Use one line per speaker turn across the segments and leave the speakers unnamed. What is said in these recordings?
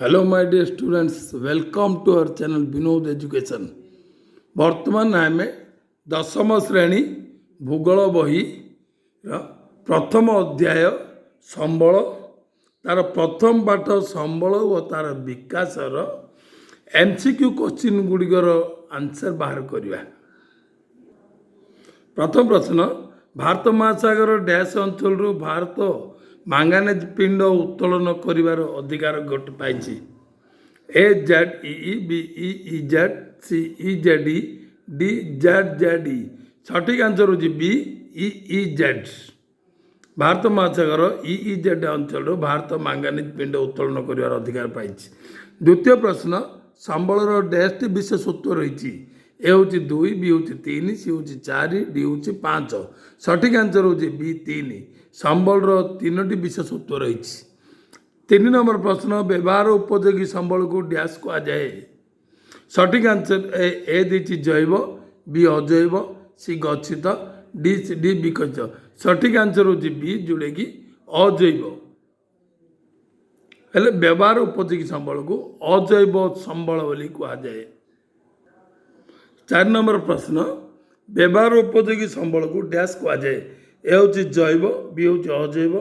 Hello my dear students, welcome to our channel Vinod Education. वर्तमान आम दशम श्रेणी भूगोल बही प्रथम अध्याय संबल तार प्रथम पाठ संबल और तार विकासर एमसीक्यू क्वेश्चन गुड़िकर आंसर बाहर करवा। प्रथम प्रश्न, भारत महासागर डैश अंचल भारत मांगानेज पिंड उत्तोलन कर अधिकार पाई। A Z E B E Z C E Z E D Z Z E. सठिक आंसर हो बी ई जेड। भारत महासागर ई जेड अंचल भारत मांगानीज पिंड उत्तोलन कर अधिकार पाई। द्वितीय प्रश्न, संबलर डैश विशेषत्व रही। ए हूँ 2, बी हूँ 3, सी हूँ 4, डी हूँ 5। सठिक आंसर हो बी 3। संबलर 3टी विशेषत्व रही। 3 नंबर प्रश्न, व्यवहार उपयोगी संबल को डैश कहुए। सठिक आंसर ए दी जैव, बी अजैव, सी गच्छित, डी विकसित। सठिक आंसर हो बी जोड़े कि अजैव। हेले व्यवहार उपयोगी संबल को अजैव संबल बोली कहुए। 4 नंबर प्रश्न, व्यवहार उपयोगी संबल को डैश कहुए। ए हूँ जैव, बी हूँ अजैव।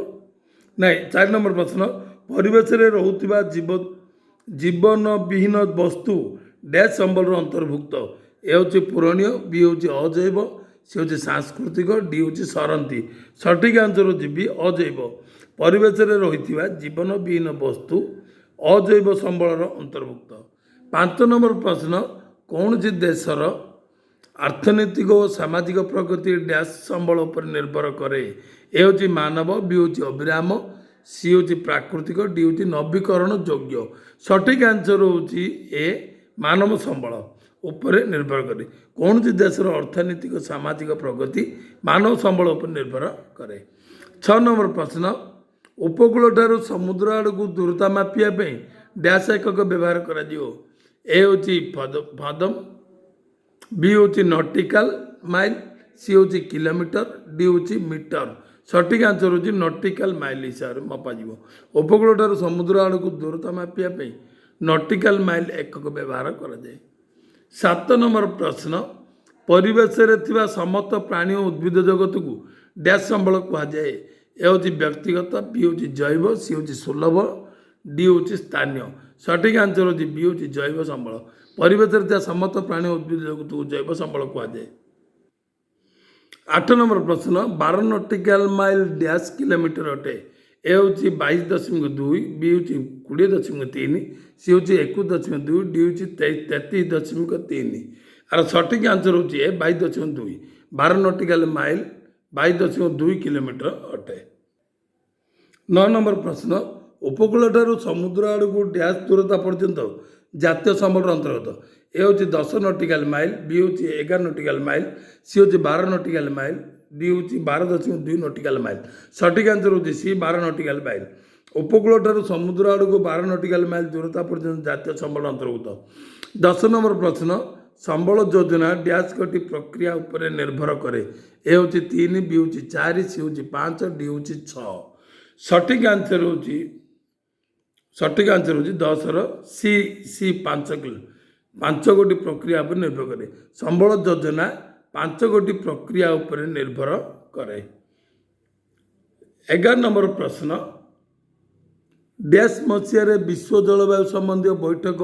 नहीं, 4 नंबर प्रश्न, परिवेश में रोकुवा जीवन विहीन वस्तु डैश संबल अंतर्भुक्त। ए हूँ पूरणीय, बी हूँ अजैव, सी हूँ सांस्कृतिक, डी हूँ सरंती। सठिक आंसर हो बी अजैव। परिवेश में रोकुवा जीवन विहीन वस्तु अजैव संबल अंतर्भुक्त। 5 नंबर प्रश्न, कौन सी देशर अर्थनैतिक और सामाजिक प्रगति डैश संबल पर निर्भर करे। ए हूँ मानव, बी हूँ अविराम, सी हूँ प्राकृतिक, डी हूँ नवीकरण योग्य। सठिक आंसर हूँ ए मानव संबल उपर निर्भर करे। कौन सी देशर अर्थनैतिक और सामाजिक प्रगति मानव संबल उपर निर्भर करे। 6 नंबर प्रश्न, उपकूल ठारू समुद्र आड़ को दूरता मापिया डैश एकक व्यवहार करा। ए हूँ फदम, बी हूँ नॉटिकल माइल, सी हूँ किलोमीटर, डी हूँ मीटर। सठिक आंसर हूँ नॉटिकल माइल हिसाब से मपा। उपकूल ठारू समुद्र आड़ को दूरता मापिया नॉटिकल माइल एकक व्यवहार कराए। 7 नंबर प्रश्न, परिवेश में समस्त प्राणी और उद्भिद जगत को डैश संबल कहुए। ए हूँ व्यक्तिगत, बी हूँ जैव, सी हूँ सुलभ, डी हूँ स्थानीय। सठिक आंसर हूँ बी हूँ जैव संबल। परिवेश में समस्त प्राणी उद्भिद जगत को जैव संबल कहुए। 8 नंबर प्रश्न, 12 नॉटिकल माइल डैश किलोमीटर अटे। ए हूँ 22.2, बी हूँ 20.3, सी हूँ 21.2, डी हूँ 33.3। आर सठिक आंसर हूँ 22.2। 12 नॉटिकल माइल 22.2 किलोमीटर अटे। 9 नंबर प्रश्न, उपकूल ठारू समुद्र आड़ को डैश दूरता पर्यंत जातीय संबल अंतर्गत। ए हूँ 10 नॉटिकल माइल, बी हूँ 11 नॉटिकल माइल, सी हूँ 12 नॉटिकल माइल, डी हूँ 12.2 नॉटिकल माइल। सठिक आंसर हूँ सी 12 नॉटिकल माइल। उपकूल ठारू समुद्र आड़ को 12 नॉटिकल माइल दूरता पर्यंत जातीय संबल अंतर्भुक्त। 10 नंबर प्रश्न, संबल योजना डैश कटी प्रक्रिया उपर निर्भर करे। ए हूँ 3, बी हूँ 4, सी हूँ 5, डी हूँ 6। सठिक आंसर हूँ 10 सी 5 गोटी प्रक्रिया पर निर्भर करे। संबल योजना 5 गोटी प्रक्रिया उपर निर्भर करे। 11 नंबर प्रश्न, डैश मसीह विश्व जलवायु संबंधी बैठक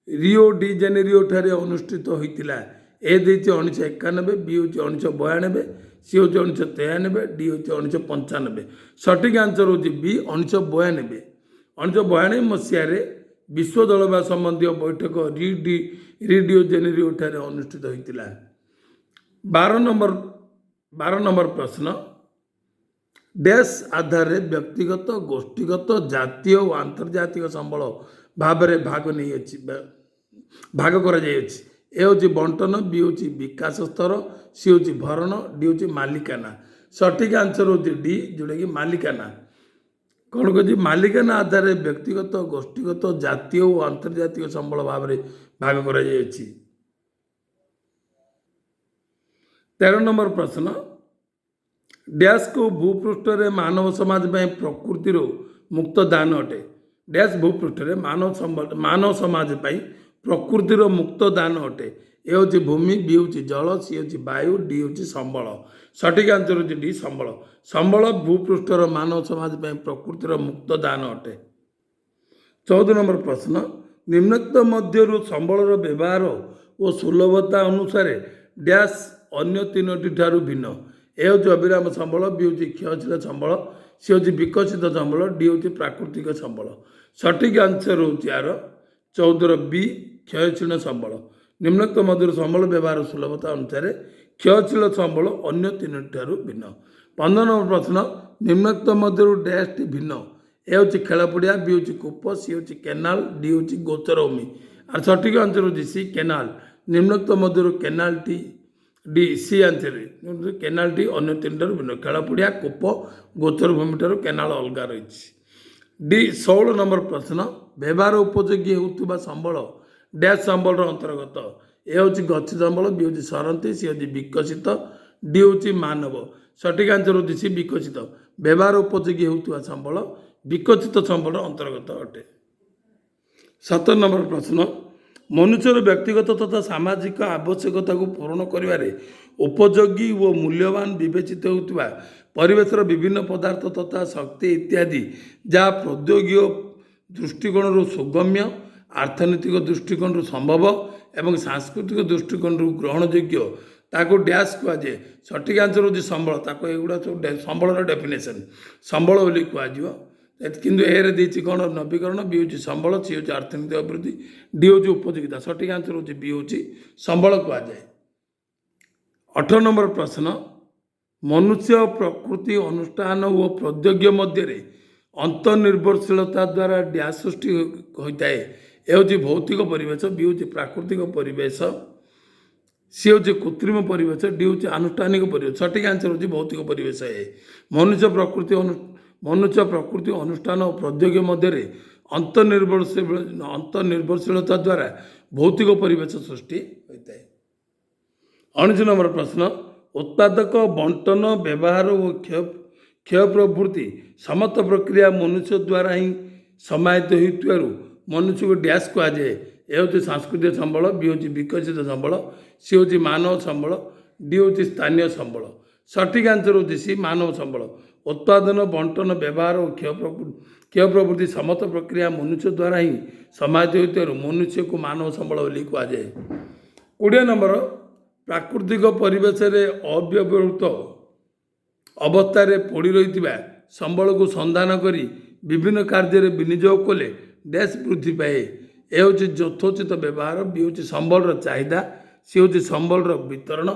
रियो डी जेनेरियो ठारे अनुष्ठित होता। ए दी 1991, बी हूँ 1992, सी हूँ 1993, डी हूँ 1995। सठिक आंसर हूँ बी 1992। 1992 मसीह विश्व जलवायु संबंधी बैठक रियो जेनेरियो ठारे अनुष्ठित होता। 12 नंबर प्रश्न, डैश आधार व्यक्तिगत, गोष्ठीगत, जातीय और आंतर्जातिक संबल भाव में भाग करा जायछि। ए हूँ बंटन, बी हूँ विकास स्तर, सी हूँ भरण, डी हूँ मालिकाना। सठिक आंसर हूँ डी जोड़ा कि मालिकाना। कौन कह मालिकाना आधार व्यक्तिगत, गोष्ठीगत, जातीय और आंतर्जातिक संबल भाव में भाग करा जायछि। 13 नंबर प्रश्न, डैश को भूपृष्ठ में मानव समाज में प्रकृतिर मुक्त दान अटे। ଡ୍ୟାସ୍ ଭୂପୃଷ୍ଠରେ ମାନବ ସମାଜ ପାଇଁ ପ୍ରକୃତିର ମୁକ୍ତ ଦାନ ଅଟେ। ଏ ହେଉଛି ଭୂମି, ବି ହେଉଛି ଜଳ, ସି ହେଉଛି ବାୟୁ, ଡି ହେଉଛି ସମ୍ବଳ। ସଠିକ୍ ଆନ୍ସର ହେଉଛି ଡି ସମ୍ବଳ। ସମ୍ବଳ ଭୂପୃଷ୍ଠର ମାନବ ସମାଜ ପାଇଁ ପ୍ରକୃତିର ମୁକ୍ତ ଦାନ ଅଟେ। 14 ନମ୍ବର ପ୍ରଶ୍ନ, ନିମ୍ନୋକ୍ତ ମଧ୍ୟରୁ ସମ୍ବଳର ବ୍ୟବହାର ଓ ସୁଲଭତା ଅନୁସାରେ ଡ୍ୟାସ୍ ଅନ୍ୟ ତିନୋଟି ଠାରୁ ଭିନ୍ନ। ଏ ହେଉଛି ଅବିରାମ ସମ୍ବଳ, ବି ହେଉଛି କ୍ଷୟଶୀଳ ସମ୍ବଳ, ସି ହେଉଛି ବିକଶିତ ସମ୍ବଳ, ଡି ହେଉଛି ପ୍ରାକୃତିକ ସମ୍ବଳ। ସଠିକ୍ ଆନ୍ସର ହେଉଛି ଏହାର 14ର ବି କ୍ଷୟଶୀଳ ସମ୍ବଳ। ନିମ୍ନୋକ୍ତ ମଧ୍ୟରୁ ସମ୍ବଳ ବ୍ୟବହାର ସୁଲଭତା ଅନୁସାରେ କ୍ଷୟଶୀଳ ସମ୍ବଳ ଅନ୍ୟ ତିନୋଟି ଠାରୁ ଭିନ୍ନ। 15 ନମ୍ବର ପ୍ରଶ୍ନ, ନିମ୍ନୋକ୍ତ ମଧ୍ୟରୁ ଡ୍ୟାସ୍ଟି ଭିନ୍ନ। ଏ ହେଉଛି ଖେଳ ପଡ଼ିଆ, ବି ହେଉଛି କୂପ, ସି ହେଉଛି କେନାଲ, ଡି ହେଉଛି ଗୋଚର ଭୂମି। আর ସଠିକ୍ ଆନ୍ସର ହେଉଛି ସି କେନାଲ। ନିମ୍ନୋକ୍ତ ମଧ୍ୟରୁ କେନାଲଟି ଡି ସି ଆନ୍ସର କେନାଲଟି ଅନ୍ୟ ତିନିଟାରୁ ଭିନ୍ନ। ଖେଳ ପଡ଼ିଆ, କୂପ, ଗୋଚର ଭୂମିଠାରୁ କେନାଲ ଅଲଗା ରହିଛି। ଡି 16 ନମ୍ବର ପ୍ରଶ୍ନ, ବ୍ୟବହାର ଉପଯୋଗୀ ହେଉଥିବା ସମ୍ବଳ ଡ୍ୟାସ୍ ସମ୍ବଳର ଅନ୍ତର୍ଗତ। ଏ ହେଉଛି ଗଛ ସମ୍ବଳ, ବି ହେଉଛି ସରନ୍ତି, ସି ହେଉଛି ବିକଶିତ, ଡି ହେଉଛି ମାନବ। ସଠିକ୍ ଆନ୍ସର ହେଉଛି ସି ବିକଶିତ। ବ୍ୟବହାର ଉପଯୋଗୀ ହେଉଥିବା ସମ୍ବଳ ବିକଶିତ ସମ୍ବଳର ଅନ୍ତର୍ଗତ ଅଟେ। 17 ନମ୍ବର ପ୍ରଶ୍ନ, ମନୁଷ୍ୟର ବ୍ୟକ୍ତିଗତ ତଥା ସାମାଜିକ ଆବଶ୍ୟକତାକୁ ପୂରଣ କରିବାରେ ଉପଯୋଗୀ ଓ ମୂଲ୍ୟବାନ ବିବେଚିତ ହେଉଥିବା ପରିବେଶର ବିଭିନ୍ନ ପଦାର୍ଥ ତଥା ଶକ୍ତି ଇତ୍ୟାଦି ଯାହା ପ୍ରୌଦ୍ୟୋଗିକ ଦୃଷ୍ଟିକୋଣରୁ ସୁଗମ୍ୟ, ଅର୍ଥନୈତିକ ଦୃଷ୍ଟିକୋଣରୁ ସମ୍ଭବ ଏବଂ ସାଂସ୍କୃତିକ ଦୃଷ୍ଟିକୋଣରୁ ଗ୍ରହଣଯୋଗ୍ୟ ତାକୁ ଡ୍ୟାସ୍ କୁହାଯାଏ। ସଠିକ୍ ଆନ୍ସର ହେଉଛି ସମ୍ବଳ। ତାକୁ ଏଗୁଡ଼ା ସବୁ ସମ୍ବଳର ଡେଫିନେସନ୍ ସମ୍ବଳ ବୋଲି କୁହାଯିବ। କିନ୍ତୁ ଏରେ ଦେଇଛି କ'ଣ ନବୀକରଣ, ବି ହେଉଛି ସମ୍ବଳ, ସି ହେଉଛି ଅର୍ଥନୈତିକ ଅଭିବୃଦ୍ଧି, ଡି ହେଉଛି ଉପଯୋଗିତା। ସଠିକ୍ ଆନ୍ସର ହେଉଛି ବି ହେଉଛି ସମ୍ବଳ କୁହାଯାଏ। 18 ନମ୍ବର ପ୍ରଶ୍ନ, ମନୁଷ୍ୟ, ପ୍ରକୃତି, ଅନୁଷ୍ଠାନ ଓ ପ୍ରୌଦ୍ୟୋଗିକ ମଧ୍ୟରେ ଅନ୍ତର୍ନିର୍ଭରଶୀଳତା ଦ୍ୱାରା ଡ୍ୟାସ୍ ସୃଷ୍ଟି ହୋଇଥାଏ। ଏ ହେଉଛି ଭୌତିକ ପରିବେଶ, ବି ହେଉଛି ପ୍ରାକୃତିକ ପରିବେଶ, ସି ହେଉଛି କୃତ୍ରିମ ପରିବେଶ, ଡି ହେଉଛି ଆନୁଷ୍ଠାନିକ ପରିବେଶ। ସଠିକ୍ ଆନ୍ସର ହେଉଛି ଭୌତିକ ପରିବେଶ। ମନୁଷ୍ୟ, ପ୍ରକୃତି, ଅନୁଷ୍ଠାନ ଓ ପ୍ରୌଦ୍ୟୋଗିକ ମଧ୍ୟରେ ଅନ୍ତର୍ନିର୍ଭରଶୀଳତା ଦ୍ୱାରା ଭୌତିକ ପରିବେଶ ସୃଷ୍ଟି ହୋଇଥାଏ। 19 ନମ୍ବର ପ୍ରଶ୍ନ, ଉତ୍ପାଦକ, ବଣ୍ଟନ, ବ୍ୟବହାର ଓ କ୍ଷୟ ପ୍ରଭୃତି ସମସ୍ତ ପ୍ରକ୍ରିୟା ମନୁଷ୍ୟ ଦ୍ୱାରା ହିଁ ସମାହିତ ହେଉଥିବାରୁ ମନୁଷ୍ୟକୁ ଡ୍ୟାସ୍ କୁହାଯାଏ। ଏ ହେଉଛି ସାଂସ୍କୃତିକ ସମ୍ବଳ, ବି ହେଉଛି ବିକଶିତ ସମ୍ବଳ, ସି ହେଉଛି ମାନବ ସମ୍ବଳ, ଡି ହେଉଛି ସ୍ଥାନୀୟ ସମ୍ବଳ। ସଠିକ୍ ଆନ୍ସର ହେଉଛି ସି ମାନବ ସମ୍ବଳ। ଉତ୍ପାଦନ, ବଣ୍ଟନ, ବ୍ୟବହାର ଓ କ୍ଷୟ ପ୍ରଭୃତି ସମସ୍ତ ପ୍ରକ୍ରିୟା ମନୁଷ୍ୟ ଦ୍ୱାରା ହିଁ ସମାହିତ ହେଉଥିବାରୁ ମନୁଷ୍ୟକୁ ମାନବ ସମ୍ବଳ ବୋଲି କୁହାଯାଏ। 20 ନମ୍ବର, ପ୍ରାକୃତିକ ପରିବେଶରେ ଅବ୍ୟବହୃତ ଅବସ୍ଥାରେ ପଡ଼ି ରହିଥିବା ସମ୍ବଳକୁ ସନ୍ଧାନ କରି ବିଭିନ୍ନ କାର୍ଯ୍ୟରେ ବିନିଯୋଗ କଲେ ଡ୍ୟାସ୍ ବୃଦ୍ଧି ପାଏ। ଏ ହେଉଛି ଯଥୋଚିତ ବ୍ୟବହାର, ବି ହେଉଛି ସମ୍ବଳର ଚାହିଦା, ସି ହେଉଛି ସମ୍ବଳର ବିତରଣ,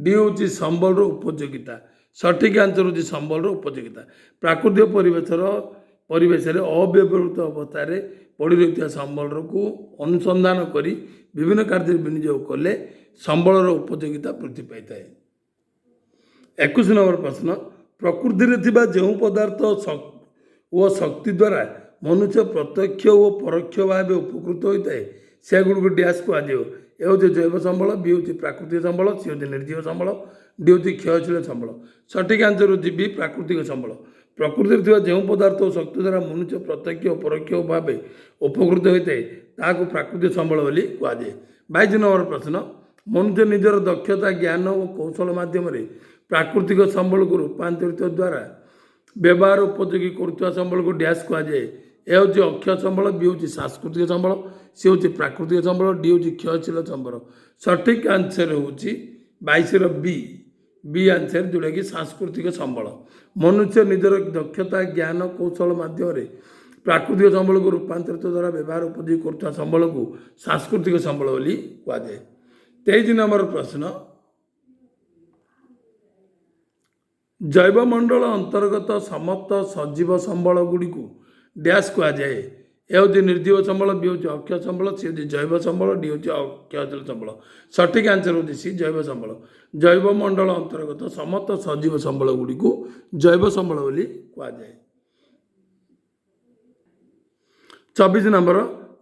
ଡି ହେଉଛି ସମ୍ବଳର ଉପଯୋଗିତା। ସଠିକ୍ ଆନ୍ସର ହେଉଛି ସମ୍ବଳର ଉପଯୋଗିତା। ପ୍ରାକୃତିକ ପରିବେଶରେ ଅବ୍ୟବହୃତ ଅବସ୍ଥାରେ ପଡ଼ି ରହିଥିବା ସମ୍ବଳକୁ ଅନୁସନ୍ଧାନ କରି ବିଭିନ୍ନ କାର୍ଯ୍ୟରେ ବିନିଯୋଗ କଲେ ସମ୍ବଳର ଉପଯୋଗିତା ବୃଦ୍ଧି ପାଇଥାଏ। 21 ନମ୍ବର ପ୍ରଶ୍ନ, ପ୍ରକୃତିରେ ଥିବା ଯେଉଁ ପଦାର୍ଥ ଓ ଶକ୍ତି ଦ୍ୱାରା ମନୁଷ୍ୟ ପ୍ରତ୍ୟକ୍ଷ ଓ ପରୋକ୍ଷ ଭାବେ ଉପକୃତ ହୋଇଥାଏ ସେଗୁଡ଼ିକୁ ଡ୍ୟାସ୍ କୁହାଯିବ। ଏ ହେଉଛି ଜୈବ ସମ୍ବଳ, ବି ହେଉଛି ପ୍ରାକୃତିକ ସମ୍ବଳ, ସି ହେଉଛି ନିର୍ଜୀବ ସମ୍ବଳ, ଡି ହେଉଛି କ୍ଷୟଶୀଳ ସମ୍ବଳ। ସଠିକ୍ ଆନ୍ସର ହେଉଛି ବି ପ୍ରାକୃତିକ ସମ୍ବଳ। ପ୍ରକୃତିରେ ଥିବା ଯେଉଁ ପଦାର୍ଥ ଓ ଶକ୍ତି ଦ୍ୱାରା ମନୁଷ୍ୟ ପ୍ରତ୍ୟକ୍ଷ ଓ ପରୋକ୍ଷ ଭାବେ ଉପକୃତ ହୋଇଥାଏ ତାହାକୁ ପ୍ରାକୃତିକ ସମ୍ବଳ ବୋଲି କୁହାଯାଏ। 22 ନମ୍ବର ପ୍ରଶ୍ନ, ମନୁଷ୍ୟ ନିଜର ଦକ୍ଷତା, ଜ୍ଞାନ ଓ କୌଶଳ ମାଧ୍ୟମରେ ପ୍ରାକୃତିକ ସମ୍ବଳକୁ ରୂପାନ୍ତରିତ ଦ୍ୱାରା ବ୍ୟବହାର ଉପଯୋଗୀ କରୁଥିବା ସମ୍ବଳକୁ ଡ୍ୟାସ୍ କୁହାଯାଏ। ଏ ହେଉଛି ଅକ୍ଷୟ ସମ୍ବଳ, ବି ହେଉଛି ସାଂସ୍କୃତିକ ସମ୍ବଳ, ସି ହେଉଛି ପ୍ରାକୃତିକ ସମ୍ବଳ, ଡି ହେଉଛି କ୍ଷୟଶୀଳ ସମ୍ବଳ। ସଠିକ୍ ଆନ୍ସର ହେଉଛି 22ର ବି ଆନ୍ସର, ଯେଉଁଟାକି ସାଂସ୍କୃତିକ ସମ୍ବଳ। ମନୁଷ୍ୟ ନିଜର ଦକ୍ଷତା, ଜ୍ଞାନ, କୌଶଳ ମାଧ୍ୟମରେ ପ୍ରାକୃତିକ ସମ୍ବଳକୁ ରୂପାନ୍ତରିତ ଦ୍ୱାରା ବ୍ୟବହାର ଉପଯୋଗୀ କରୁଥିବା ସମ୍ବଳକୁ ସାଂସ୍କୃତିକ ସମ୍ବଳ ବୋଲି କୁହାଯାଏ। 23 ନମ୍ବର ପ୍ରଶ୍ନ, ଜୈବମଣ୍ଡଳ ଅନ୍ତର୍ଗତ ସମସ୍ତ ସଜୀବ ସମ୍ବଳ ଗୁଡ଼ିକୁ ଡ୍ୟାସ୍ କୁହାଯାଏ। ଏ ହେଉଛି ନିର୍ଜୀବ ସମ୍ବଳ, ବି ହେଉଛି ଅକ୍ଷୟ ସମ୍ବଳ, ସି ହେଉଛି ଜୈବ ସମ୍ବଳ, ଡି ହେଉଛି କ୍ଷୟଶୀଳ ସମ୍ବଳ। ସଠିକ୍ ଆନ୍ସର ହେଉଛି ସି ଜୈବ ସମ୍ବଳ। ଜୈବମଣ୍ଡଳ ଅନ୍ତର୍ଗତ ସମସ୍ତ ସଜୀବ ସମ୍ବଳ ଗୁଡ଼ିକୁ ଜୈବ ସମ୍ବଳ ବୋଲି କୁହାଯାଏ। 24 ନମ୍ବର,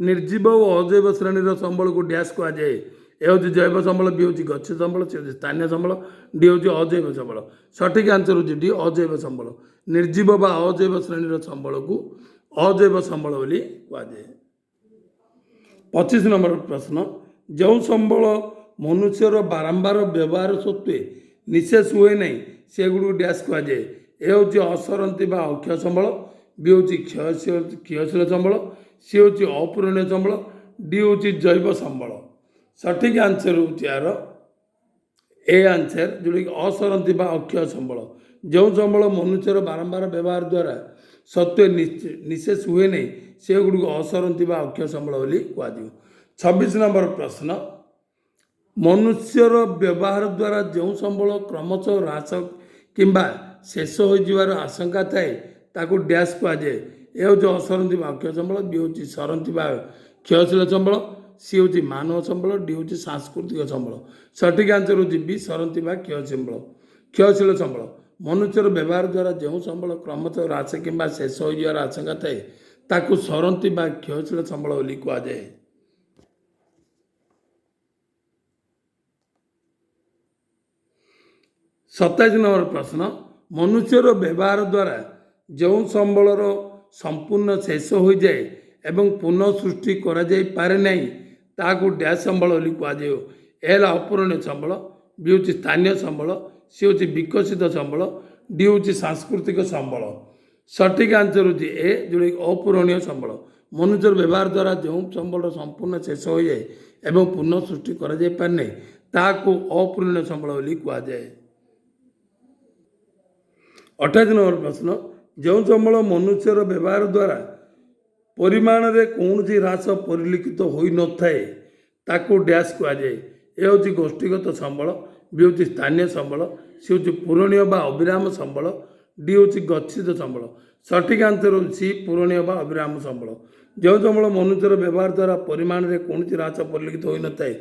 ନିର୍ଜୀବ ଓ ଅଜୈବ ଶ୍ରେଣୀର ସମ୍ବଳକୁ ଡ୍ୟାସ୍ କୁହାଯାଏ। ଏ ହେଉଛି ଜୈବ ସମ୍ବଳ, ବି ହେଉଛି ଗଛ ସମ୍ବଳ, ସି ହେଉଛି ସ୍ଥାନୀୟ ସମ୍ବଳ, ଡି ହେଉଛି ଅଜୈବ ସମ୍ବଳ। ସଠିକ୍ ଆନ୍ସର ହେଉଛି ଡି ଅଜୈବ ସମ୍ବଳ। ନିର୍ଜୀବ ବା ଅଜୈବ ଶ୍ରେଣୀର ସମ୍ବଳକୁ अजैव संबल बोली कहुए। 25 नंबर प्रश्न, जो संबल मनुष्यर बारंबार व्यवहार सत्वे निशेष हुए नहीं से गुड़ डैश कहुए। ए हूँ असरती अक्षय संबल, बी हूँ क्षयशील संबल, सी हूँ अपूरणीय संबल, डी हूँ जैव संबल। सठिक आंसर हूँ यार ए आंसर जोटा कि असरती अक्षय संबल। जो संबल मनुष्यर बारंबार व्यवहार द्वारा सत्वे निशेष हुए नहीं से गुड़ असरती अक्षय संबल बोली कहुए। 26 नंबर प्रश्न, मनुष्यर व्यवहार द्वारा जो संबल क्रमशः ह्रास किंबा शेष हो जीवार आशंका थाए ताकू डैश कहुए। ए हूँ असरती अक्षय संबल, बी हूँ सरती क्षयशील संबल, सी हूँ मानव संबल, डी हूँ सांस्कृतिक संबल। सठिक आंसर हूँ बी सरती क्षयशील संबल। मनुष्यर व्यवहार द्वारा जो संबल क्रमशः ह्रास किंबा शेष हो जीवार आशंका थाए ताकू सरती क्षयशील संबल बोली कहुए। 27 नंबर प्रश्न, मनुष्यर व्यवहार द्वारा जो संबलर संपूर्ण शेष हो जाए एवं पुनः सृष्टि करा जाई पारे नहीं ताकू डैश संबल बोली कहुए। एल अपूरणीय संबल, बी हूँ स्थानीय संबल, सी हूँ विकसित संबल, डी हूँ सांस्कृतिक संबल। सठिक आंसर हूँ ए जोड़ा अपूरणीय संबल। मनुष्यर व्यवहार द्वारा जो संबल संपूर्ण शेष हो जाए एवं पुनः सृष्टि करा जाई पारे नहीं ताकू अपूरणीय संबल बोली कहुए। 28 नंबर प्रश्न, जो संबल मनुष्यर व्यवहार द्वारा परिमाण रे कौन ह्रास परिलक्षित हो न थाए ताकू डैश कहुए। ए हूँ गोष्ठीगत संबल, बी हूँ स्थानीय संबल, सी हूँ पूरणीय अविराम संबल, डी हूँ गच्छित संबल। सठिक आंसर हूँ सी पूरणीय अविराम संबल। जो संबल मनुष्यर व्यवहार द्वारा परिमाण रे कौन ह्रास परिलक्षित हो न थाए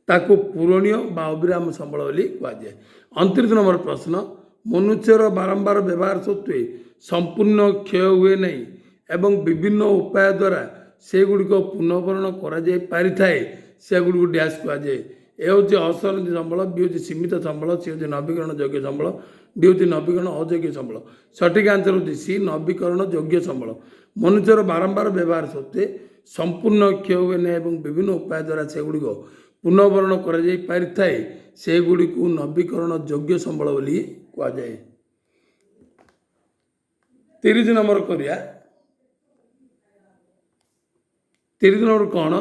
ताकू पूरणीय अविराम संबल बोली कहुए। 29 नंबर प्रश्न, मनुष्यर बारंबार व्यवहार सत्वे संपूर्ण क्षय हुए नहीं एवं विभिन्न उपाय द्वारा से गुड़िक पुनर्भरण कराए से गुड़ डैश कहुए। ए हूँ असरती संबल, बी हूँ सीमित संबल, सी हूँ नवीकरण योग्य संबल, डी हूँ नवीकरण अयोग्य संबल। सठिक आंसर हूँ सी नवीकरण योग्य संबल। मनुष्यर बारंबार व्यवहार सत्वे संपूर्ण क्षय हुए नहीं एवं विभिन्न उपाय द्वारा से गुड़िक पुनर्भरण कराए से गुड़ी को नवीकरण योग्य संबल बोली कहुए। 30 नंबर करिया। 30 नंबर कौन?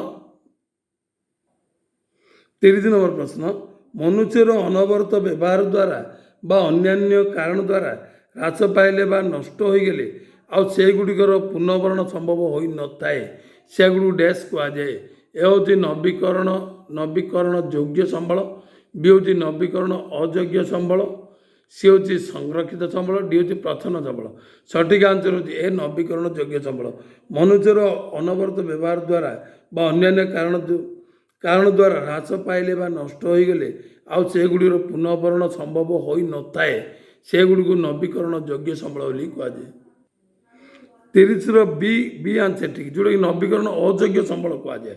30 नंबर प्रश्न, मनुष्यर अनवरत व्यवहार द्वारा बा अन्यान्य कारण द्वारा ह्रास पाइले बा नष्ट हो गले आउ से गुड़िकर पुनर्भरण संभव हो न थाए से गुड़ डैश कहुए। ए हूँ नवीकरण योग्य संबल, बी हूँ नवीकरण अयोग्य संबल, सी हूँ संरक्षित संबल, डी हूँ प्रथन संबल। सठिक आंसर हूँ ए नवीकरण योग्य संबल। मनुष्यर अनवरत व्यवहार द्वारा बा अन्यान्य कारण द्वारा ह्रास पाइले बा नष्ट हो गले आउ से गुड़िर पुनर्भरण संभव हो न थाए से गुड़ को नवीकरण योग्य संबल बोली कहुए। 30 बी आंसर ठीक जोटा कि नवीकरण अयोग्य संबल कहुए।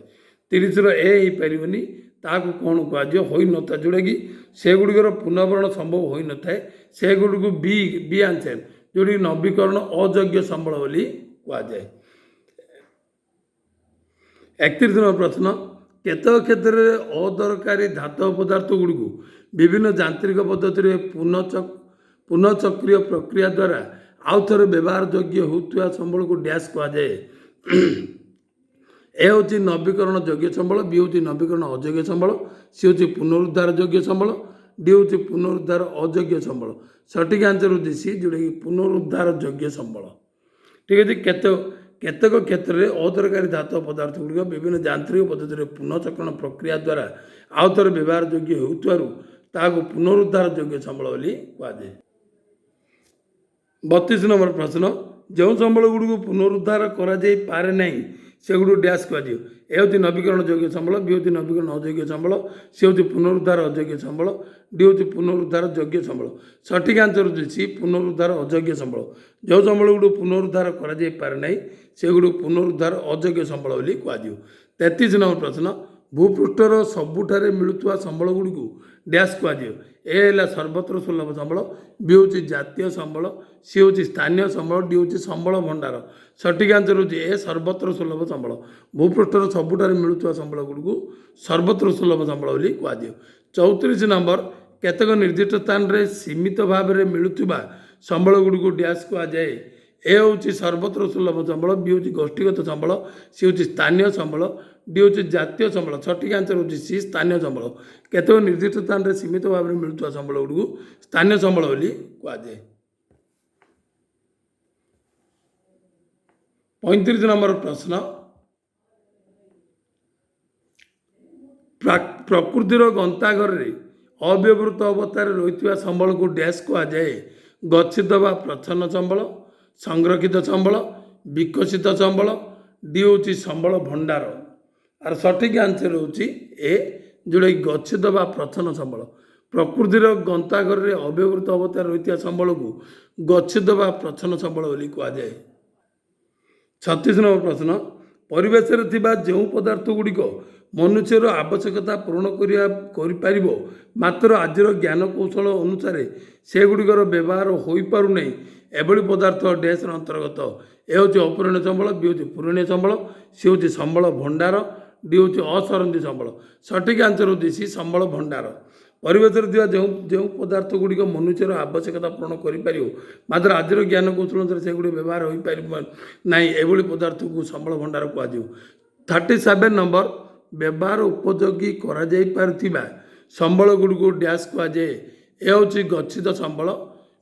30 ए हो पारनि ताकू कौन कहुए हो न था जोटा कि से गुड़िकर पुनर्भरण संभव हो न थाए से गुड़ को बी आंसर जोटा कि नवीकरण अयोग्य संबल बोली कहुए। 31 नंबर प्रश्न, केतक क्षेत्र में अदरकारी धातव पदार्थ गुड़िक विभिन्न यांत्रिक पद्धति पुनःचक्रीय प्रक्रिया द्वारा आउ थे व्यवहार योग्य होता संबल को डैश कहुए। ए हूँ नवीकरण योग्य संबल, बी हूँ नवीकरण अयोग्य संबल, सी हूँ पुनरुद्धार योग्य संबल, डी हूँ पुनरुद्धार अयोग्य संबल। सठिक आंसर हूँ सी जोटा कि पुनरुद्धार योग्य संबल। ठीक है, केतक क्षेत्र में अदरकारी धातव पदार्थ गुड़िक विभिन्न यांत्रिक पद्धति पुनःचक्रण प्रक्रिया द्वारा आउ थे व्यवहार योग्य होता पुनरुद्धार योग्य संबल बोली कहुए। 32 नंबर प्रश्न, जो संबल गुड़ पुनरुद्धार करे नहीं से गुड़ डैश कहुए। ए हूँ नवीकरण योग्य संबल, बी हूँ नवीकरण अयोग्य संबल, सी हूँ पुनरुद्धार अयोग्य संबल, डी हूँ पुनरुद्धार योग्य संबल। सठिक आंसर हूँ सी पुनरुद्धार अयोग्य संबल। जो संबल गुड़ पुनरुद्धार करे नहीं से गुड़ पुनरुद्धार अयोग्य संबल बोली कहुए। 33 नंबर प्रश्न, भूपृष्ठर सबुठारे मिलुवा संबल गुड़ी डैश कहुए ए है सर्वत्र सुलभ संबल बी हूँ जातीय संबल सी हूँ स्थानीय संबल डी हूँ संबल भंडार सठिक आंसर हूँ ए सर्वत्र सुलभ संबल भूपृष्ठर सबुठारे मिलुवा संबल गुड़ी सर्वत्र सुलभ संबल बोली कहुए 34 नंबर केतक निर्दिष्ट स्थान में सीमित भाव में मिलुवा संबल गुड़ी डैश कहुए ए हूँ सर्वत्र सुलभ संबल बी हूँ गोष्ठीगत संबल सी हूँ स्थानीय संबल डी हूँ जातीय संबल सठिक आंसर हूँ सी स्थानीय संबल केतक निर्दिष्ट स्थान में सीमित भाव में मिलुवा संबल गुड़ी स्थानीय संबल बोली कहुए 35 नंबर प्रश्न प्रकृतिर गंताघर में अव्यवृत अवस्था रही संबल को डैश कहुए गच्छित व प्रच्छन्न संबल संरक्षित संबल विकसित संबल डी हूँ संबल भंडार आर सठिक आंसर हूँ ए जोड़ा गच्छित व प्रच्छन्न संबल प्रकृतिर गंताघर में अव्यवृत अवस्था रही संबल को गच्छित व प्रच्छन्न संबल बोली कहुए 36 नंबर प्रश्न परिवेश जो पदार्थ गुड़िक मनुष्यर आवश्यकता पूरण कर मात्र आज ज्ञान कौशल अनुसार से गुड़िकर व्यवहार हो पारना एभली पदार्थ डैश अंतर्गत ए हूँ अपूरणीय संबल बी हूँ पूरणीय संबल सी हूँ संबल भंडार डी हूँ असरंदी संबल सठिक आंसर हूँ सी संबल भंडार परिवेश जो पदार्थ गुड़िक मनुष्यर आवश्यकता पूरण कर मात्र आज ज्ञान कौशल अनुसार से गुड़ी व्यवहार हो पार ना एभली पदार्थ को संबल भंडार कहुए 37 नंबर व्यवहार उपयोगी कर संबल गुड़ी को डैश कहुए ए हूँ गच्छित संबल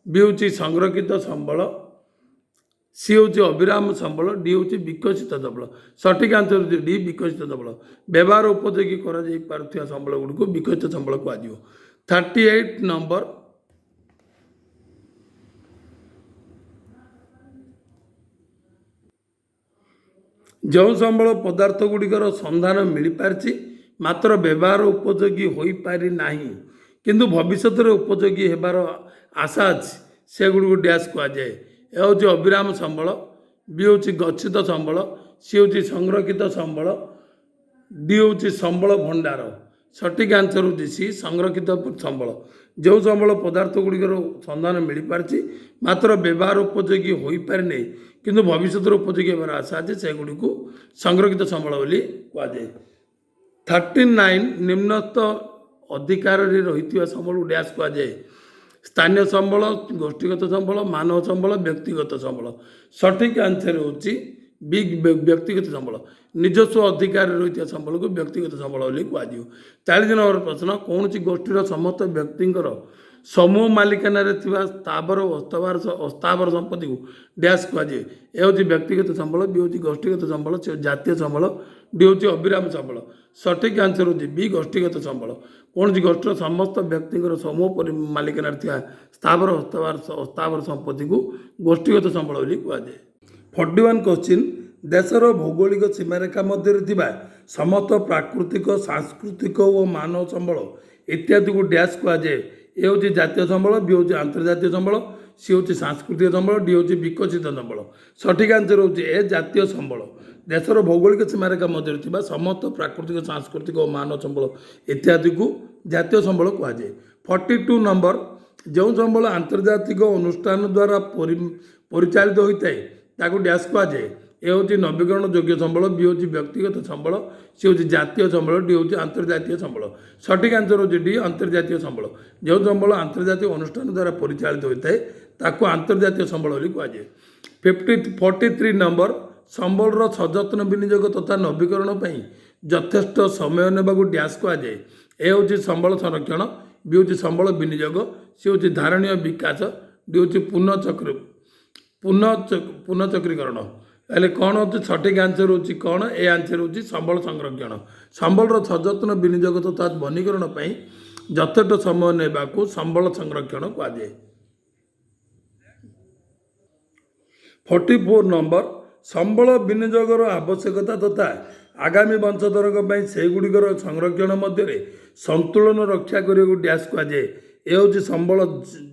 बी हूँ संरक्षित संबल सी हूँ अविराम संबल डी हूँ विकसित संबल सठिक आंसर हूँ डी विकसित संबल व्यवहार उपयोगी कर संबल गुड़ी को विकसित संबल कहुए 38 नंबर जो संबल पदार्थ गुड़िकर संधान मिल पार्ची मात्र व्यवहार उपयोगी हो पारि नाही किंतु भविष्य में उपयोगी होबार आशा अच्छी से गुड़ी को डैश कहुए ए हूँ अविराम संबल बी हूँ गच्छित संबल सी हूँ संरक्षित संबल डी हूँ संबल भंडार सठिक आंसर हूँ सी संरक्षित संबल जो संबल पदार्थ गुड़िकर संधान मिल पार्ची मात्र व्यवहार उपयोगी हो पारि नहीं किंतु भविष्य में उपयोगी होबार आशा अच्छे से गुड़ी को संरक्षित संबल बोली कहुए 39 निम्नस्थ अधिकार रही संबल को डैश कहुए स्थानीय संबल गोष्ठीगत संबल मानव संबल व्यक्तिगत संबल सठिक आंसर हूँ व्यक्तिगत संबल निजस्व अधिकार रही संबल को व्यक्तिगत संबल बोली कहुए 40 नंबर प्रश्न कौन गोष्ठीर समस्त व्यक्तिंकर समूह मालिकाना स्थावर अस्थावर संपत्ति को डैश कहुए ए हूँ व्यक्तिगत संबल बी हूँ गोष्ठीगत संबल जातीय संबल डी हूँ अविराम संबल सठिक आंसर हूँ बी गोष्ठीगत संबल कौन गोष्ठीर समस्त व्यक्तिंकर समूह मालिकाना स्थावर अस्थावर संपत्ति को गोष्ठीगत संबल बोली कहुए 41 क्वेश्चन देशर भौगोलिक सीमारेखा मध्य समस्त प्राकृतिक सांस्कृतिक और मानव संबल इत्यादि को डैश कहुए ए हूँ जातीय संबल बी हूँ अंतर्जातीय संबल सी हूँ सांस्कृतिक संबल डी हूँ विकसित संबल सठिक आंसर हूँ ए जातीय संबल देशर भौगोलिक सीमारेखा मध्य समस्त प्राकृतिक सांस्कृतिक और मानव संबल इत्यादि को जातीय संबल कहुए 42 नंबर जो संबल आंतर्जातिक अनुष्ठान द्वारा परिचालित होता है डैश कहुए ए हूँ नवीकरण योग्य संबल बी हूँ व्यक्तिगत संबल सी हूँ जातीय संबल डी हूँ अंतर्जातीय संबल सठिक आंसर हूँ डी अंतर्जातीय संबल जो संबल आंतर्जातिक अनुष्ठान द्वारा परिचालित होता है अंतर्जातीय संबल बोली कहुए 43 नंबर संबलर सजत्न विनियोग तथा नवीकरण यथेष्ट समय ने डैश कहुए ए हूँ संबल संरक्षण बी हूँ संबल विनियोग सी हूँ धारणीय विकास डी हूँ पुनःचक्रीकरण हेल्ले कौन हो सठिक आंसर हूँ कौन ए आंसर हूँ संबल संरक्षण संबलर सजत्न विनियोग तथा वनीकरण यथेष्ट समय ने संबल संरक्षण कहुए 44 नंबर संबल विनियोगर आवश्यकता तथा आगामी वंशधर से गुड़िकर संरक्षण मध्य संतुलन रक्षा करने डैश कहुए ए हूँ संबल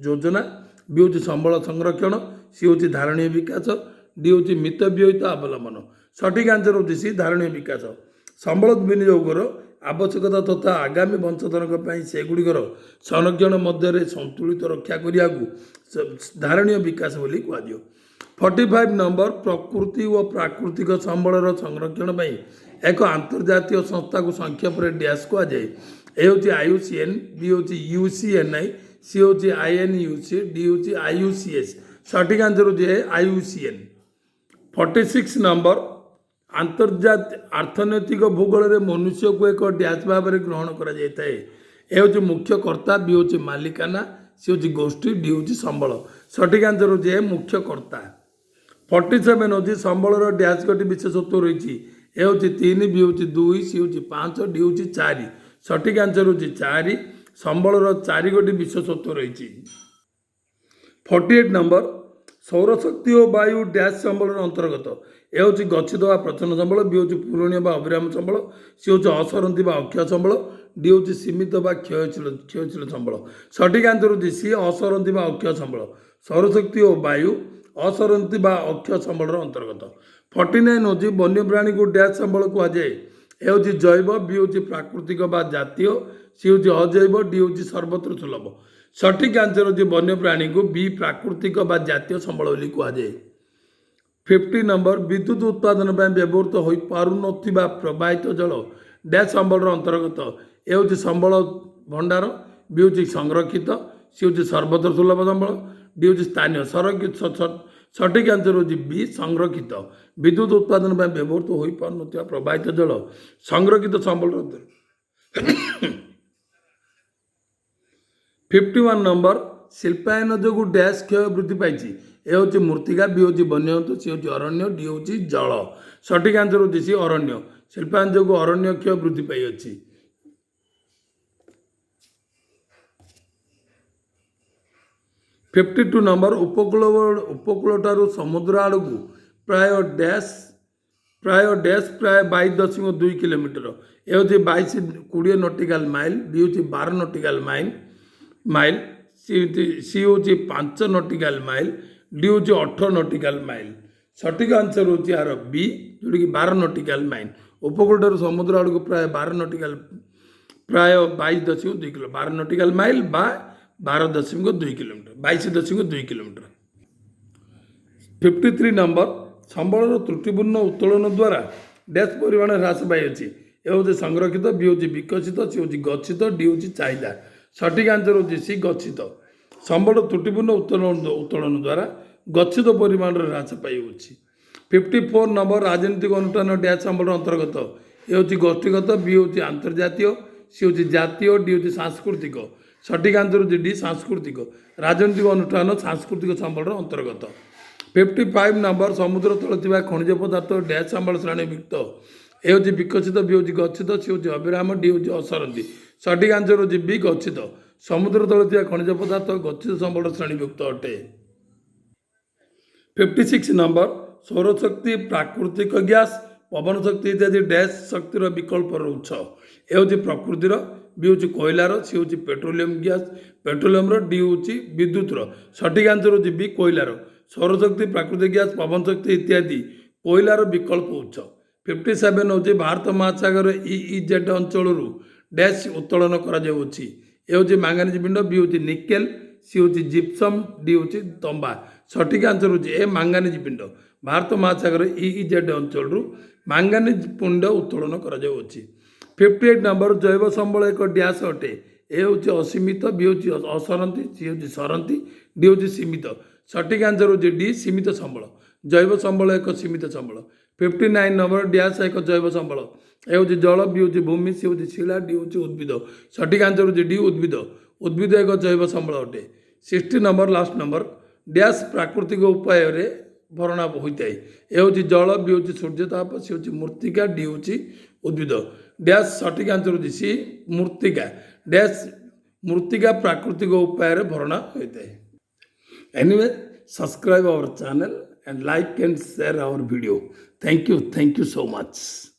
योजना बी हूँ संबल संरक्षण सी हूँ धारणीय विकास डी हूँ मितव्ययित अवलंबन सठिक आंसर हूँ सी धारणीय विकास संबल विनियोगर ଆବଶ୍ୟକତା ତଥା ଆଗାମୀ ବଂଶଧରଙ୍କ ପାଇଁ ସେଗୁଡ଼ିକର ସଂରକ୍ଷଣ ମଧ୍ୟରେ ସନ୍ତୁଳିତ ରକ୍ଷା କରିବାକୁ ଧାରଣୀୟ ବିକାଶ ବୋଲି କୁହାଯିବ। 45 ନମ୍ବର ପ୍ରକୃତି ଓ ପ୍ରାକୃତିକ ସମ୍ବଳର ସଂରକ୍ଷଣ ପାଇଁ ଏକ ଆନ୍ତର୍ଜାତୀୟ ସଂସ୍ଥାକୁ ସଂକ୍ଷେପରେ ଡ୍ୟାସ୍ କୁହାଯାଏ। ଏ ହେଉଛି IUCN, B ହେଉଛି UCNI, C ହେଉଛି INUC, D ହେଉଛି IUCS। ସଠିକ ଆନ୍ସର ହେଉଛି IUCN। 46 ନମ୍ବର ଅର୍ଥନୈତିକ ଭୂଗୋଳରେ ମନୁଷ୍ୟକୁ ଏକ ଡ୍ୟାସ୍ ଭାବରେ ଗ୍ରହଣ କରାଯାଇଥାଏ। ଏ ହେଉଛି ମୁଖ୍ୟ କର୍ତ୍ତା, B ହେଉଛି ମାଲିକାନା, C ହେଉଛି ଗୋଷ୍ଠୀ, D ହେଉଛି ସମ୍ବଳ। ସଠିକ ଆନ୍ସର ହେଉଛି ମୁଖ୍ୟ କର୍ତ୍ତା। 47 ହେଉଛି ସମ୍ବଳର ଡ୍ୟାସ୍ ଗୋଟି ବିଶେଷତ୍ୱ ରହିଛି। ଏ ହେଉଛି 3, B ହେଉଛି 2, C ହେଉଛି 5, D ହେଉଛି 4। ସଠିକ ଆନ୍ସର ହେଉଛି 4। ସମ୍ବଳର 4 ଗୋଟି ବିଶେଷତ୍ୱ ରହିଛି। 48 ନମ୍ବର ସୌରଶକ୍ତି ଓ ବାୟୁ ଡ୍ୟାସ୍ ସମ୍ବଳର ଅନ୍ତର୍ଗତ। ଏ ହେଉଛି ଗଚ୍ଛିତ ବା ପ୍ରଚ୍ଛନ୍ନ ସମ୍ବଳ, B ହେଉଛି ପୂରଣୀୟ ବା ଅବିରାମ ସମ୍ବଳ, C ହେଉଛି ଅସରନ୍ତି ବା ଅକ୍ଷୟ ସମ୍ବଳ, D ହେଉଛି ସୀମିତ ବା କ୍ଷୟଶୀଳ ସମ୍ବଳ। ସଠିକ ଆନ୍ସର ହେଉଛି C, ଅସରନ୍ତି ବା ଅକ୍ଷୟ ସମ୍ବଳ। ସୌରଶକ୍ତି ଓ ବାୟୁ ଅସରନ୍ତି ବା ଅକ୍ଷୟ ସମ୍ବଳର ଅନ୍ତର୍ଗତ। 49 ହେଉଛି ବନ୍ୟପ୍ରାଣୀକୁ ଡ୍ୟାସ୍ ସମ୍ବଳ କୁହାଯାଏ। ଏ ହେଉଛି ଜୈବ, B ହେଉଛି ପ୍ରାକୃତିକ ବା ଜାତୀୟ, C ହେଉଛି ଅଜୈବ, D ହେଉଛି ସର୍ବତ୍ର ସୁଲଭ। ସଠିକ ଆନ୍ସର ହେଉଛି ବନ୍ୟପ୍ରାଣୀକୁ B ପ୍ରାକୃତିକ ବା ଜାତୀୟ ସମ୍ବଳ ବୋଲି କୁହାଯାଏ। 50 ନମ୍ବର ବିଦ୍ୟୁତ୍ ଉତ୍ପାଦନ ପାଇଁ ବ୍ୟବହୃତ ହୋଇପାରୁନଥିବା ପ୍ରବାହିତ ଜଳ ଡ୍ୟାସ୍ ସମ୍ବଳର ଅନ୍ତର୍ଗତ। ଏ ହେଉଛି ସମ୍ବଳ ଭଣ୍ଡାର, B ହେଉଛି ସଂରକ୍ଷିତ, C ହେଉଛି ସର୍ବତ୍ର ସୁଲଭ ସମ୍ବଳ, D ହେଉଛି ସ୍ଥାନୀୟ। ସଠିକ ଆନ୍ସର ହେଉଛି B, ସଂରକ୍ଷିତ। ବିଦ୍ୟୁତ୍ ଉତ୍ପାଦନ ପାଇଁ ବ୍ୟବହୃତ ହୋଇପାରୁନଥିବା ପ୍ରବାହିତ ଜଳ ସଂରକ୍ଷିତ ସମ୍ବଳର ଅନ୍ତର୍ଗତ। 51 ନମ୍ବର ଶିଳ୍ପାୟନ ଯୋଗୁଁ ଡ୍ୟାସ୍ କ୍ଷୟ ବୃଦ୍ଧି ପାଇଛି। ଏ ହେଉଛି ମୃତ୍ତିକା, B ହେଉଛି ବନ୍ୟଜନ୍ତୁ, C ହେଉଛି ଅରଣ୍ୟ, D ହେଉଛି ଜଳ। ସଠିକ ଆନ୍ସର ହେଉଛି C, ଅରଣ୍ୟ। ଶିଳ୍ପାୟନ ଯୋଗୁଁ ଅରଣ୍ୟ କ୍ଷୟ ବୃଦ୍ଧି ପାଇଅଛି। 52 ନମ୍ବର ଉପକୂଳଠାରୁ ସମୁଦ୍ର ଆଡ଼କୁ ପ୍ରାୟ 22.2 କିଲୋମିଟର। ଏ ହେଉଛି 20 ନଟିକାଲ ମାଇଲ, B ହେଉଛି 12 ନଟିକାଲ ମାଇଲ, C ହେଉଛି 5 ନଟିକାଲ ମାଇଲ, D ହେଉଛି 18 ନଟିକାଲ ମାଇଲ। ସଠିକ ଆନ୍ସର ହେଉଛି ଏହାର B, ଯେଉଁଟାକି 12 ନଟିକାଲ ମାଇଲ। ଉପକୂଳଠାରୁ ସମୁଦ୍ର ଆଡ଼କୁ ପ୍ରାୟ 22.2 କିଲୋମିଟର, 12 ନଟିକାଲ ମାଇଲ ବା 12.2 କିଲୋମିଟର, 22.2 କିଲୋମିଟର। 53 ନମ୍ବର ସମ୍ବଳର ତ୍ରୁଟିପୂର୍ଣ୍ଣ ଉତ୍ତୋଳନ ଦ୍ୱାରା ଡ୍ୟାସ୍ ପରିମାଣ ହ୍ରାସ ପାଇଅଛି। ଏ ହେଉଛି ସଂରକ୍ଷିତ, B ହେଉଛି ବିକଶିତ, C ହେଉଛି ଗଚ୍ଛିତ, D ହେଉଛି ଚାହିଦା। ସଠିକ ଆନ୍ସର ହେଉଛି C, ଗଚ୍ଛିତ। ସମ୍ବଳ ତ୍ରୁଟିପୂର୍ଣ୍ଣ ଉତ୍ତୋଳନ ଦ୍ୱାରା ଗଚ୍ଛିତ ପରିମାଣରେ ହ୍ରାସ ପାଇଅଛି। 54 ନମ୍ବର ରାଜନୈତିକ ଅନୁଷ୍ଠାନ ଡ୍ୟାସ୍ ସମ୍ବଳର ଅନ୍ତର୍ଗତ। ଏ ହେଉଛି ଗୋଷ୍ଠୀଗତ, B ହେଉଛି ଆନ୍ତର୍ଜାତୀୟ, C ହେଉଛି ଜାତୀୟ, D ହେଉଛି ସାଂସ୍କୃତିକ। ସଠିକ ଆନ୍ସର ହେଉଛି D, ସାଂସ୍କୃତିକ। ରାଜନୈତିକ ଅନୁଷ୍ଠାନ ସାଂସ୍କୃତିକ ସମ୍ବଳର ଅନ୍ତର୍ଗତ। 55 ନମ୍ବର ସମୁଦ୍ର ତଳେ ଥିବା ଖଣିଜ ପଦାର୍ଥ ଡ୍ୟାସ୍ ସମ୍ବଳ ଶ୍ରେଣୀଭୁକ୍ତ। ଏ ହେଉଛି ବିକଶିତ, B ହେଉଛି ଗଚ୍ଛିତ, C ହେଉଛି ଅବିରାମ, D ହେଉଛି ଅସରନ୍ତି। ସଠିକ ଆନ୍ସର ହେଉଛି B, ଗଚ୍ଛିତ। ସମୁଦ୍ର ତଳେ ଥିବା ଖଣିଜ ପଦାର୍ଥ ଗଚ୍ଛିତ ସମ୍ବଳ ଶ୍ରେଣୀଭୁକ୍ତ ଅଟେ। 56 ନମ୍ବର ସୌରଶକ୍ତି, ପ୍ରାକୃତିକ ଗ୍ୟାସ୍, ପବନ ଶକ୍ତି ଇତ୍ୟାଦି ଡ୍ୟାସ୍ ଶକ୍ତିର ବିକଳ୍ପର ଉତ୍ସ। ଏ ହେଉଛି ପ୍ରକୃତିର, B ହେଉଛି କୋଇଲାର, C ହେଉଛି ପେଟ୍ରୋଲିୟମର, D ହେଉଛି ବିଦ୍ୟୁତର। ସଠିକ ଆନ୍ସର ହେଉଛି B, କୋଇଲାର। ସୌରଶକ୍ତି, ପ୍ରାକୃତିକ ଗ୍ୟାସ୍, ପବନ ଶକ୍ତି ଇତ୍ୟାଦି କୋଇଲାର ବିକଳ୍ପ ଉତ୍ସ। 57 ହେଉଛି ଭାରତ ମହାସାଗର EEZ ଅଞ୍ଚଳରୁ ଡ୍ୟାସ୍ ଉତ୍ତୋଳନ କରାଯାଉଅଛି। ଏ ହେଉଛି ମାଙ୍ଗାନିଜ ପିଣ୍ଡ, B ହେଉଛି ନିକେଲ, C ହେଉଛି ଜିପ୍ସମ୍, D ହେଉଛି ତମ୍ବା। ସଠିକ ଆନ୍ସର ହେଉଛି ଏ, ମାଙ୍ଗାନିଜ ପିଣ୍ଡ। ଭାରତ ମହାସାଗର EEZ ଅଞ୍ଚଳରୁ ମାଙ୍ଗାନିଜ ପିଣ୍ଡ ଉତ୍ତୋଳନ କରାଯାଉଅଛି। 58 ନମ୍ବର ଜୈବ ସମ୍ବଳ ଏକ ଡ୍ୟାସ୍ ଅଟେ। ଏ ହେଉଛି ଅସୀମିତ, B ହେଉଛି ଅସରନ୍ତି, C ହେଉଛି ସରନ୍ତି, D ହେଉଛି ସୀମିତ। ସଠିକ ଆନ୍ସର ହେଉଛି D, ସୀମିତ ସମ୍ବଳ। ଜୈବ ସମ୍ବଳ ଏକ ସୀମିତ ସମ୍ବଳ। 59 ନମ୍ବର ଡ୍ୟାସ୍ ଏକ ଜୈବ ସମ୍ବଳ। ଏ ହେଉଛି ଜଳ, B ହେଉଛି ଭୂମି, C ହେଉଛି ଶିଳା, D ହେଉଛି ଉଦ୍ଭିଦ। ସଠିକ ଆନ୍ସର ହେଉଛି D, ଉଦ୍ଭିଦ। ଉଦ୍ଭିଦ ଏକ ଜୈବ ସମ୍ବଳ ଅଟେ। 60 ନମ୍ବର ଲାଷ୍ଟ ନମ୍ବର ଡ୍ୟାସ୍ ପ୍ରାକୃତିକ ଉପାୟରେ ଭରଣା ହୋଇଥାଏ। ଏ ହେଉଛି ଜଳ, B ହେଉଛି ସୂର୍ଯ୍ୟତାପ, C ହେଉଛି ମୃତ୍ତିକା, D ହେଉଛି ଉଦ୍ଭିଦ। ଡ୍ୟାସ୍ ସଠିକ ଆନ୍ସର ହେଉଛି C, ମୃତ୍ତିକା। ଡ୍ୟାସ୍ ମୃତ୍ତିକା ପ୍ରାକୃତିକ ଉପାୟରେ ଭରଣା ହୋଇଥାଏ। Anyway, subscribe our channel and like and share our video. Thank you so much.